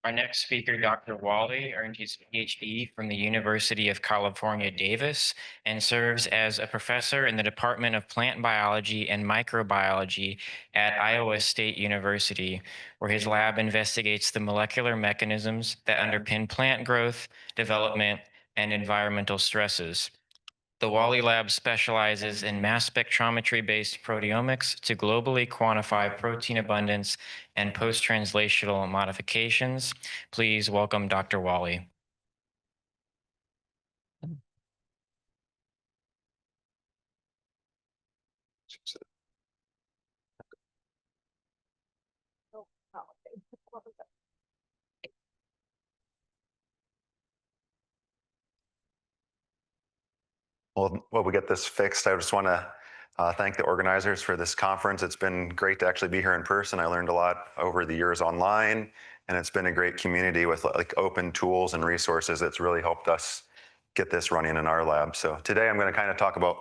Our next speaker, Dr. Walley, earned his PhD from the University of California, Davis, and serves as a professor in the Department of Plant Biology and Microbiology at Iowa State University, where his lab investigates the molecular mechanisms that underpin plant growth, development, and environmental stresses. The Walley Lab specializes in mass spectrometry-based proteomics to globally quantify protein abundance and post-translational modifications. Please welcome Dr. Walley. Well, while we get this fixed, I just want to thank the organizers for this conference. It's been great to actually be here in person. I learned a lot over the years online, and it's been a great community with like open tools and resources that's really helped us get this running in our lab. So today I'm going to kind of talk about,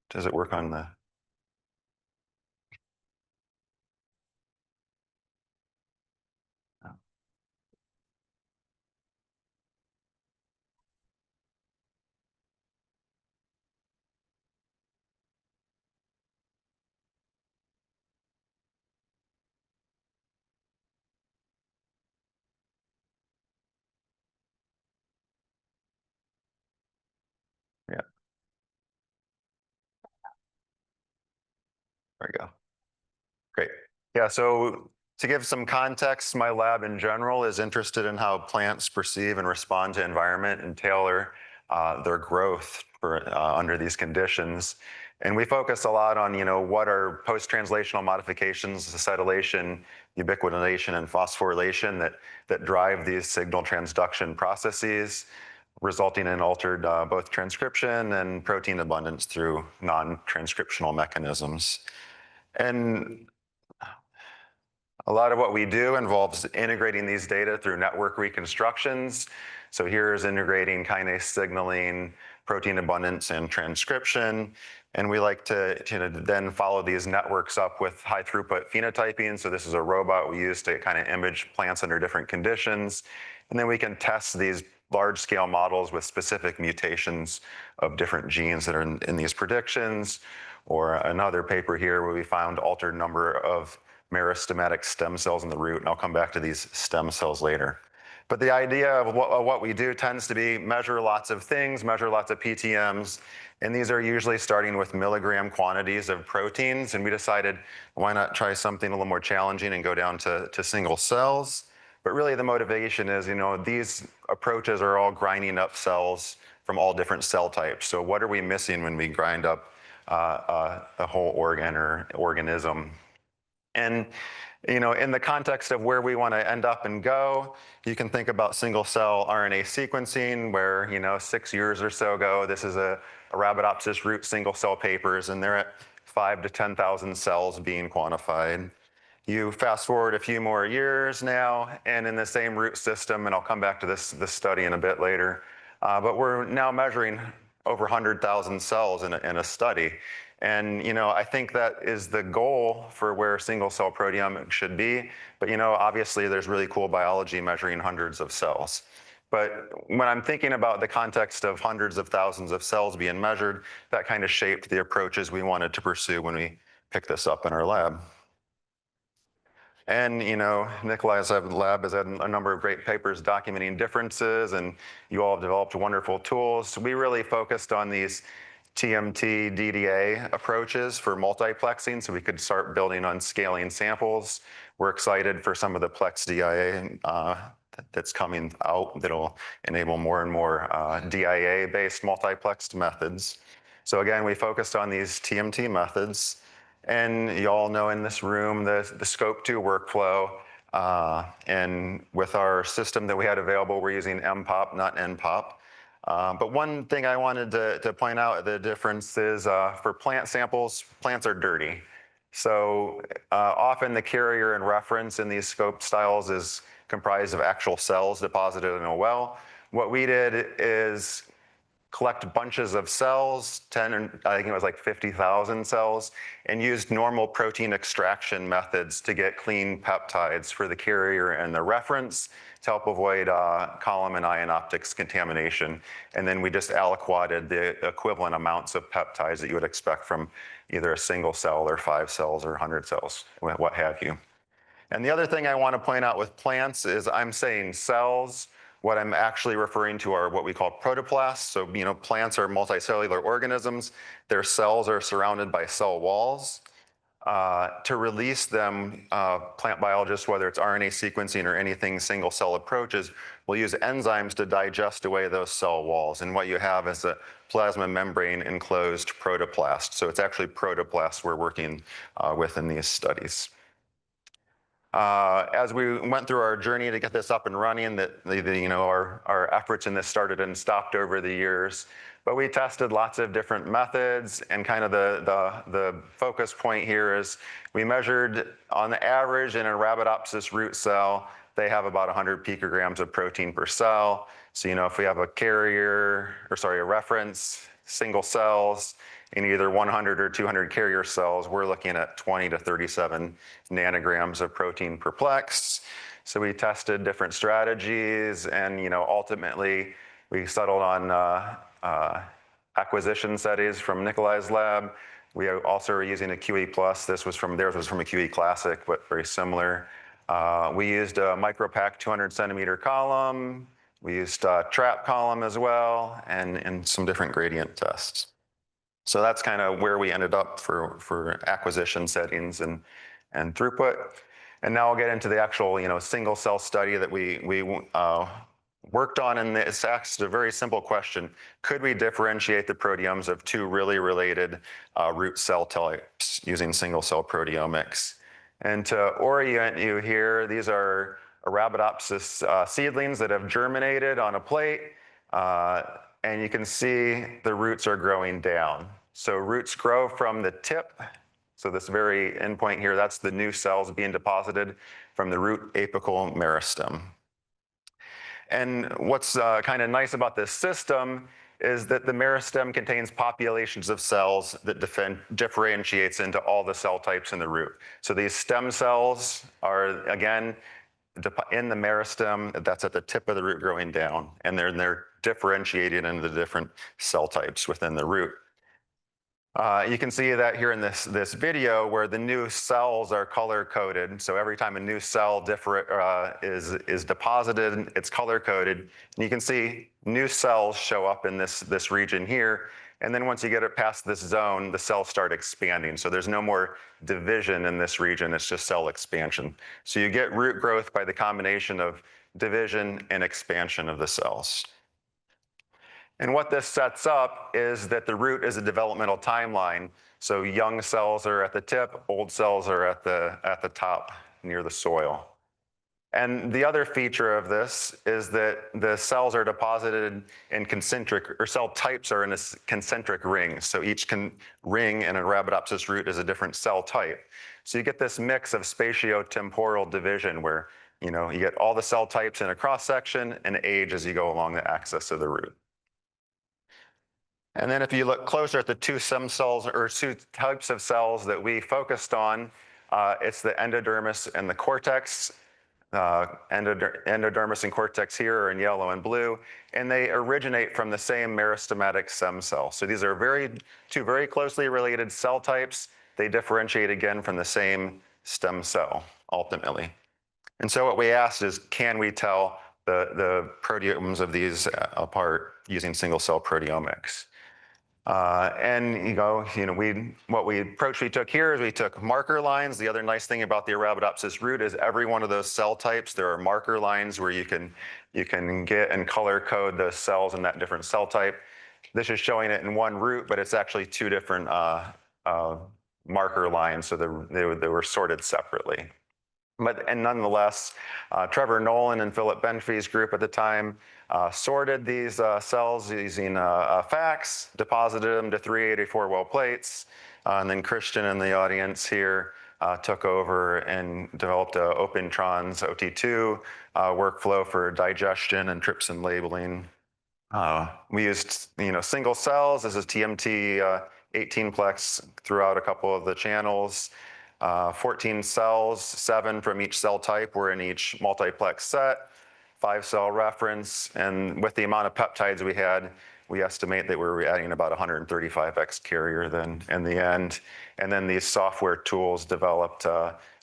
does it work on the? Yeah, there we go. Great. Yeah, so to give some context, my lab in general is interested in how plants perceive and respond to environment and tailor their growth under these conditions. And we focus a lot on, what are post-translational modifications, acetylation, ubiquitination, and phosphorylation that drive these signal transduction processes, resulting in altered both transcription and protein abundance through non-transcriptional mechanisms. And a lot of what we do involves integrating these data through network reconstructions. So here is integrating kinase signaling, protein abundance, and transcription. And we like to then follow these networks up with high throughput phenotyping. So this is a robot we use to kind of image plants under different conditions. And then we can test these large scale models with specific mutations of different genes that are in these predictions. Or another paper here where we found altered number of meristematic stem cells in the root, and I'll come back to these stem cells later. But the idea of what we do tends to be measure lots of things, measure lots of PTMs, and these are usually starting with milligram quantities of proteins, and we decided why not try something a little more challenging and go down to single cells. But really the motivation is, these approaches are all grinding up cells from all different cell types. So what are we missing when we grind up a whole organ or organism? And in the context of where we want to end up and go, you can think about single cell RNA sequencing where, 6 years or so ago, this is a Arabidopsis root single cell papers, and they're at 5 to 10,000 cells being quantified. You fast forward a few more years now, and in the same root system, and I'll come back to this study in a bit later, but we're now measuring over 100,000 cells in a study. And, I think that is the goal for where single cell proteomics should be. But, obviously there's really cool biology measuring hundreds of cells. But when I'm thinking about the context of hundreds of thousands of cells being measured, that kind of shaped the approaches we wanted to pursue when we picked this up in our lab. And, Nikolai's lab has had a number of great papers documenting differences, and you all have developed wonderful tools. We really focused on these TMT DDA approaches for multiplexing, so we could start building on scaling samples. We're excited for some of the Plex DIA that's coming out that'll enable more and more DIA-based multiplexed methods. So again, we focused on these TMT methods. And you all know in this room the Scope 2 workflow. And with our system that we had available, we're using MPOP, not NPOP. But one thing I wanted to point out the difference is for plant samples, plants are dirty. So often the carrier and reference in these scope styles is comprised of actual cells deposited in a well. What we did is collect bunches of cells, 10, and I think it was like 50,000 cells, and used normal protein extraction methods to get clean peptides for the carrier and the reference to help avoid column and ion optics contamination. And then we just aliquoted the equivalent amounts of peptides that you would expect from either a single cell or 5 cells or 100 cells, what have you. And the other thing I want to point out with plants is I'm saying cells. What I'm actually referring to are what we call protoplasts. So, plants are multicellular organisms. Their cells are surrounded by cell walls. To release them, plant biologists, whether it's RNA sequencing or anything single cell approaches, will use enzymes to digest away those cell walls. And what you have is a plasma membrane enclosed protoplast. So it's actually protoplasts we're working with in these studies. As we went through our journey to get this up and running, our efforts in this started and stopped over the years. But we tested lots of different methods, and kind of the focus point here is we measured on the average in a Arabidopsis root cell, they have about 100 picograms of protein per cell. So, if we have a reference, single cells, in either 100 or 200 carrier cells, we're looking at 20 to 37 nanograms of protein per plex. So we tested different strategies, and ultimately we settled on acquisition studies from Nikolai's lab. We also are using a QE+. Theirs was from a QE Classic, but very similar. We used a MicroPack 200 centimeter column. We used a trap column as well, and some different gradient tests. So that's kind of where we ended up for acquisition settings and throughput. And now I'll get into the actual single cell study that we worked on, and it's asked a very simple question: could we differentiate the proteomes of two really related root cell types using single cell proteomics? And to orient you here, these are Arabidopsis seedlings that have germinated on a plate. And you can see the roots are growing down. So roots grow from the tip. So this very endpoint here, that's the new cells being deposited from the root apical meristem. And what's kind of nice about this system is that the meristem contains populations of cells that differentiates into all the cell types in the root. So these stem cells are, again, in the meristem, that's at the tip of the root growing down, and they're differentiated into the different cell types within the root. You can see that here in this video where the new cells are color-coded. So every time a new cell is deposited, it's color-coded. And you can see new cells show up in this region here. And then once you get it past this zone, the cells start expanding. So there's no more division in this region, it's just cell expansion. So you get root growth by the combination of division and expansion of the cells. And what this sets up is that the root is a developmental timeline. So young cells are at the tip, old cells are at the top near the soil. And the other feature of this is that the cells are deposited in concentric, or cell types are in a concentric ring. So each ring in a Arabidopsis root is a different cell type. So you get this mix of spatiotemporal division where you get all the cell types in a cross section and age as you go along the axis of the root. And then if you look closer at the two stem cells or two types of cells that we focused on, it's the endodermis and the cortex. Endodermis and cortex here are in yellow and blue, and they originate from the same meristematic stem cell. So these are two very closely related cell types. They differentiate again from the same stem cell, ultimately. And so what we asked is, can we tell the proteomes of these apart using single cell proteomics? What approach we took here is we took marker lines. The other nice thing about the Arabidopsis root is every one of those cell types, there are marker lines where you can get and color code those cells in that different cell type. This is showing it in one root, but it's actually two different marker lines, so they were sorted separately. And nonetheless, Trevor Nolan and Philip Benfey's group at the time sorted these cells using fax, deposited them to 384 well plates, and then Christian in the audience here took over and developed a OpenTrons OT2 workflow for digestion and trypsin labeling. We used, single cells. This is TMT 18-plex throughout a couple of the channels. 14 cells, 7 from each cell type were in each multiplex set, 5-cell reference, and with the amount of peptides we had, we estimate that we were adding about 135x carrier then in the end. And then these software tools developed,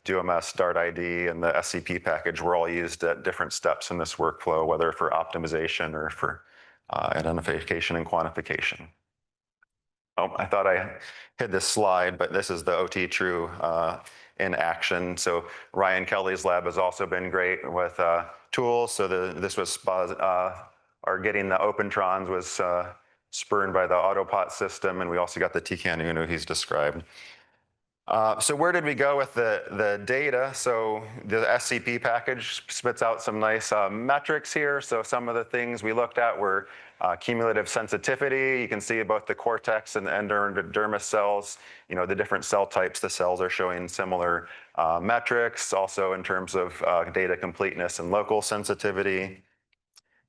DOMS, Dart ID, and the SCP package were all used at different steps in this workflow, whether for optimization or for identification and quantification. Oh, I thought I hid this slide, but this is the OT True in action. So Ryan Kelly's lab has also been great with tools. So this was our getting the Opentrons was spurned by the Autopot system, and we also got the TCAN Uno he's described. So where did we go with the data? So the SCP package spits out some nice metrics here. So some of the things we looked at were cumulative sensitivity. You can see both the cortex and the endodermis cells, the different cell types, the cells are showing similar metrics, also in terms of data completeness and local sensitivity.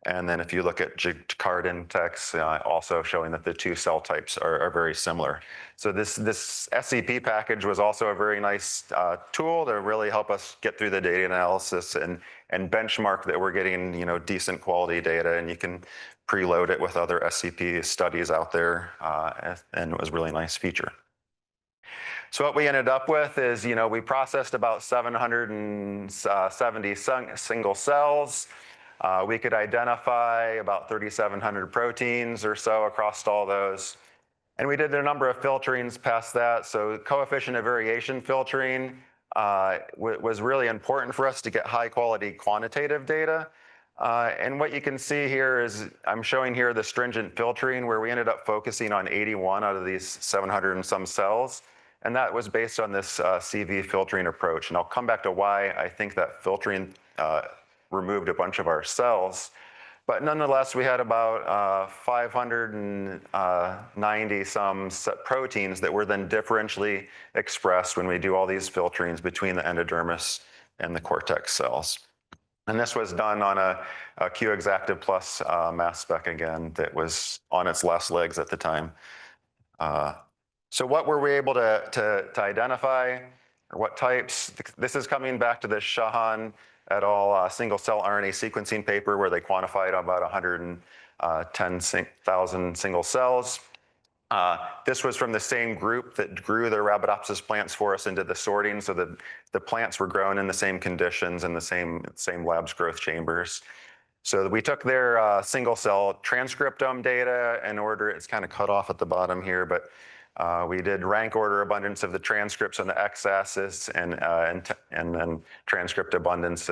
And then if you look at card index, also showing that the two cell types are very similar. So this SCP package was also a very nice tool to really help us get through the data analysis and benchmark that we're getting decent quality data, and you can preload it with other SCP studies out there, and it was a really nice feature. So what we ended up with is, we processed about 770 single cells. We could identify about 3,700 proteins or so across all those. And we did a number of filterings past that. So coefficient of variation filtering was really important for us to get high quality quantitative data. And what you can see here is I'm showing here the stringent filtering where we ended up focusing on 81 out of these 700 and some cells. And that was based on this CV filtering approach. And I'll come back to why I think that filtering removed a bunch of our cells. But nonetheless, we had about 590 some proteins that were then differentially expressed when we do all these filterings between the endodermis and the cortex cells. And this was done on a Q-Exactive Plus mass spec again that was on its last legs at the time. So what were we able to identify, or what types? This is coming back to the Shahan et al. Single cell RNA sequencing paper where they quantified about 110,000 single cells. This was from the same group that grew the Arabidopsis plants for us into the sorting, so that the plants were grown in the same conditions in the same lab's growth chambers. So we took their single cell transcriptome data in order, it's kind of cut off at the bottom here, but we did rank order abundance of the transcripts on the x-axis and then transcript abundance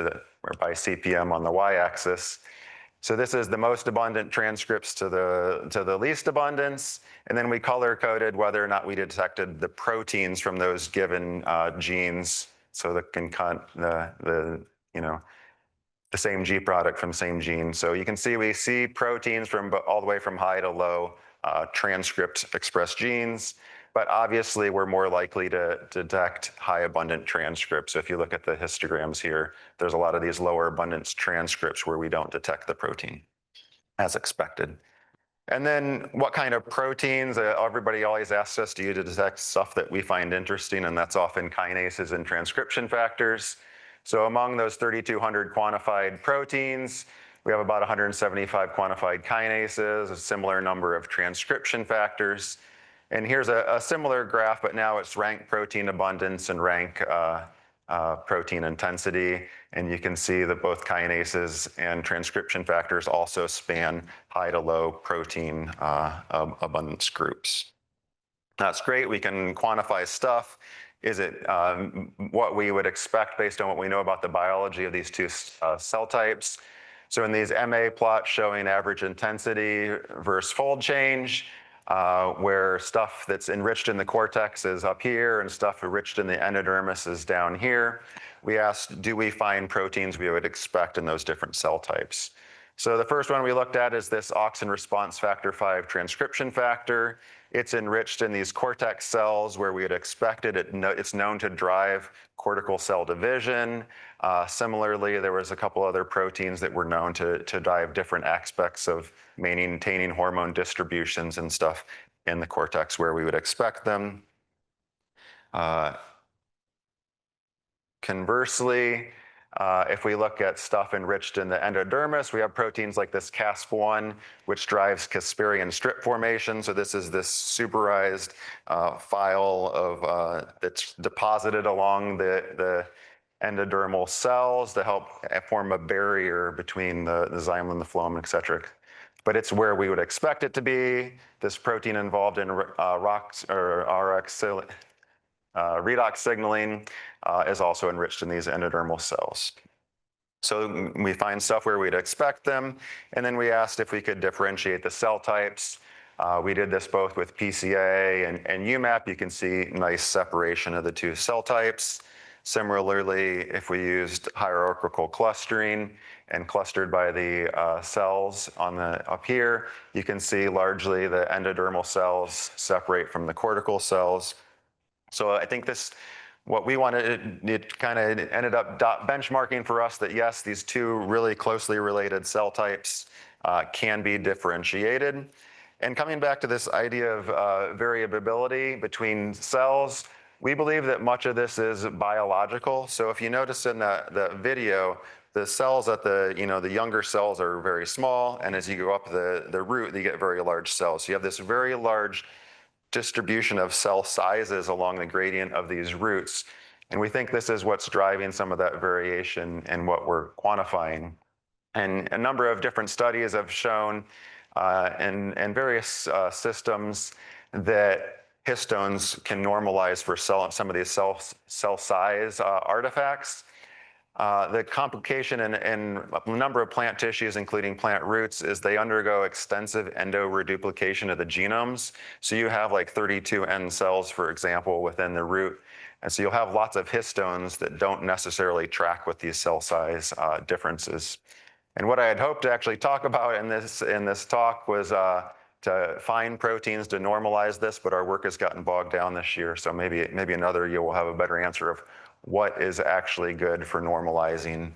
by CPM on the y-axis. So this is the most abundant transcripts to the least abundance, and then we color coded whether or not we detected the proteins from those given genes, so that can cut the same G product from the same gene. So you can see we see proteins from all the way from high to low transcript expressed genes, but obviously we're more likely to detect high abundant transcripts. So if you look at the histograms here, there's a lot of these lower abundance transcripts where we don't detect the protein as expected. And then what kind of proteins? Everybody always asks us, do you detect stuff that we find interesting? And that's often kinases and transcription factors. So among those 3,200 quantified proteins, we have about 175 quantified kinases, a similar number of transcription factors. And here's a similar graph, but now it's rank protein abundance and rank protein intensity. And you can see that both kinases and transcription factors also span high to low protein abundance groups. That's great. We can quantify stuff. Is it what we would expect based on what we know about the biology of these two cell types? So in these MA plots showing average intensity versus fold change, where stuff that's enriched in the cortex is up here and stuff enriched in the endodermis is down here, we asked, do we find proteins we would expect in those different cell types? So the first one we looked at is this auxin response factor 5 transcription factor. It's enriched in these cortex cells where we had expected it. It's known to drive cortical cell division. Similarly, there was a couple other proteins that were known to drive different aspects of maintaining hormone distributions and stuff in the cortex where we would expect them. Conversely, if we look at stuff enriched in the endodermis, we have proteins like this Casp1, which drives Casparian strip formation. So this is this superized file of that's deposited along the endodermal cells to help form a barrier between the xylem and the phloem, et cetera. But it's where we would expect it to be. This protein involved in redox signaling is also enriched in these endodermal cells. So we find stuff where we'd expect them, and then we asked if we could differentiate the cell types. We did this both with PCA and UMAP. You can see nice separation of the two cell types. Similarly, if we used hierarchical clustering and clustered by the cells on the up here, you can see largely the endodermal cells separate from the cortical cells. So I think what we wanted, it kind of ended up benchmarking for us that yes, these two really closely related cell types can be differentiated. And coming back to this idea of variability between cells, we believe that much of this is biological. So if you notice in the video, the cells at the younger cells are very small, and as you go up the root, you get very large cells. So you have this very large distribution of cell sizes along the gradient of these roots. And we think this is what's driving some of that variation in what we're quantifying. And a number of different studies have shown in various systems that histones can normalize for some of these cell size artifacts. The complication in a number of plant tissues, including plant roots, is they undergo extensive endoreduplication of the genomes. So you have like 32 N cells, for example, within the root. And so you'll have lots of histones that don't necessarily track with these cell size differences. And what I had hoped to actually talk about in this talk was to find proteins to normalize this, but our work has gotten bogged down this year. So maybe another year we'll have a better answer of what is actually good for normalizing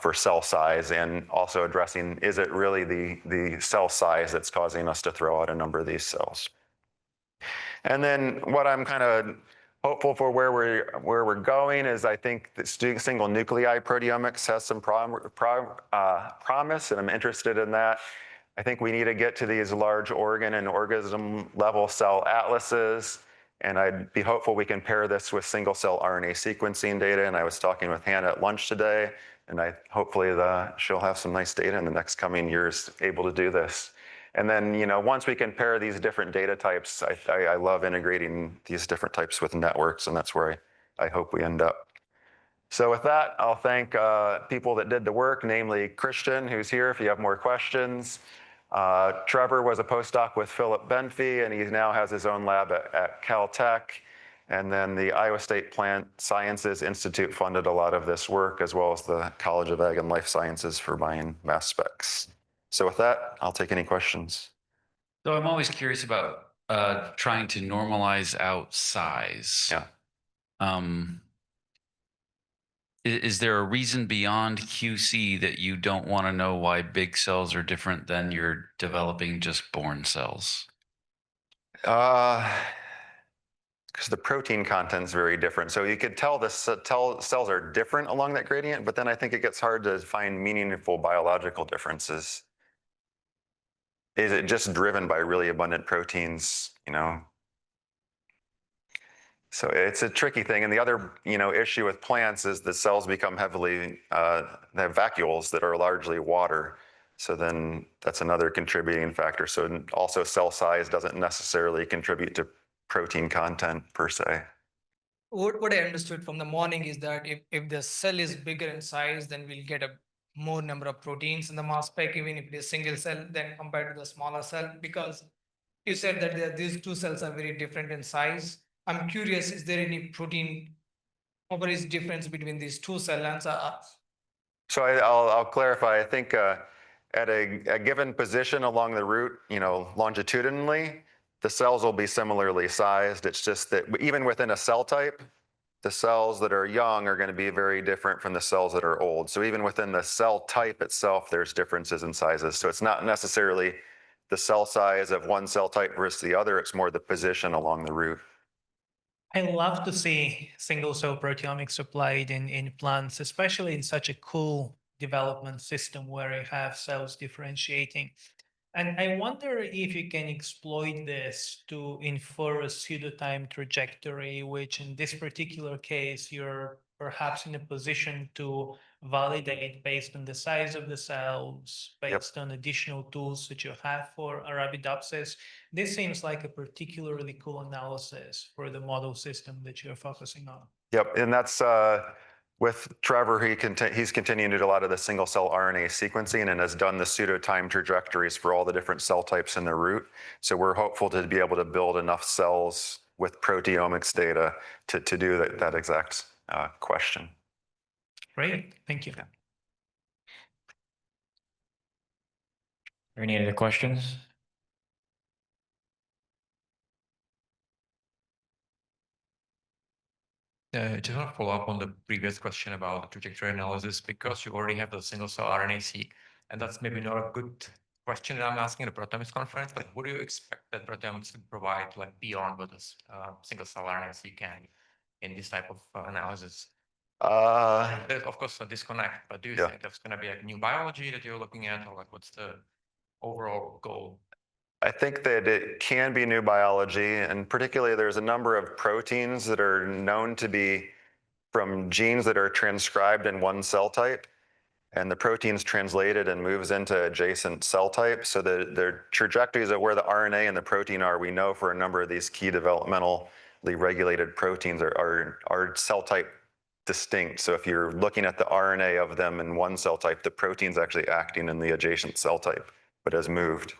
for cell size, and also addressing, is it really the cell size that's causing us to throw out a number of these cells? And then what I'm kind of hopeful for where we're going is I think that single nuclei proteomics has some promise, and I'm interested in that. I think we need to get to these large organ and organism level cell atlases, and I'd be hopeful we can pair this with single cell RNA sequencing data. And I was talking with Hannah at lunch today, and hopefully she'll have some nice data in the next coming years able to do this. And then, once we can pair these different data types, I love integrating these different types with networks, and that's where I hope we end up. So with that, I'll thank people that did the work, namely Christian, who's here if you have more questions. Trevor was a postdoc with Philip Benfey, and he now has his own lab at Caltech. And then the Iowa State Plant Sciences Institute funded a lot of this work, as well as the College of Ag and Life Sciences for buying mass specs. So with that, I'll take any questions. So I'm always curious about trying to normalize out size. Yeah. Is there a reason beyond QC that you don't want to know why big cells are different than you're developing just born cells? Because the protein content is very different. So you could tell cells are different along that gradient, but then I think it gets hard to find meaningful biological differences. Is it just driven by really abundant proteins, So it's a tricky thing. And the other, issue with plants is the cells become heavily, they have vacuoles that are largely water. So then that's another contributing factor. So also cell size doesn't necessarily contribute to protein content per se. What I understood from the morning is that if the cell is bigger in size, then we'll get a more number of proteins in the mass spec, even if it is single cell, then compared to the smaller cell, because you said that these two cells are very different in size. I'm curious, is there any protein difference between these two cell lines? So I'll clarify. I think at a given position along the route, longitudinally, the cells will be similarly sized. It's just that even within a cell type, the cells that are young are going to be very different from the cells that are old. So even within the cell type itself, there's differences in sizes. So it's not necessarily the cell size of one cell type versus the other, it's more the position along the route. I love to see single cell proteomics applied in plants, especially in such a cool development system where you have cells differentiating. And I wonder if you can exploit this to infer a pseudotime trajectory, which in this particular case, you're perhaps in a position to validate based on the size of the cells, based on additional tools that you have for Arabidopsis. This seems like a particularly cool analysis for the model system that you're focusing on. Yep, and that's with Trevor, he's continuing to do a lot of the single cell RNA sequencing and has done the pseudo-time trajectories for all the different cell types in the root. So we're hopeful to be able to build enough cells with proteomics data to do that exact question. Great, thank you. Are any other questions? Just want to follow up on the previous question about the trajectory analysis, because you already have the single cell RNA-seq, and that's maybe not a good question that I'm asking at the proteomics conference. Like, what do you expect that proteomics can provide, like beyond what this single cell RNA-seq can in this type of analysis? There's of course a disconnect, but do you think that's going to be like new biology that you're looking at, or like what's the overall goal? I think that it can be new biology, and particularly there's a number of proteins that are known to be from genes that are transcribed in one cell type, and the protein's translated and moves into adjacent cell types. So the trajectories of where the RNA and the protein are, we know for a number of these key developmentally regulated proteins are cell type distinct. So if you're looking at the RNA of them in one cell type, the protein's actually acting in the adjacent cell type, but has moved.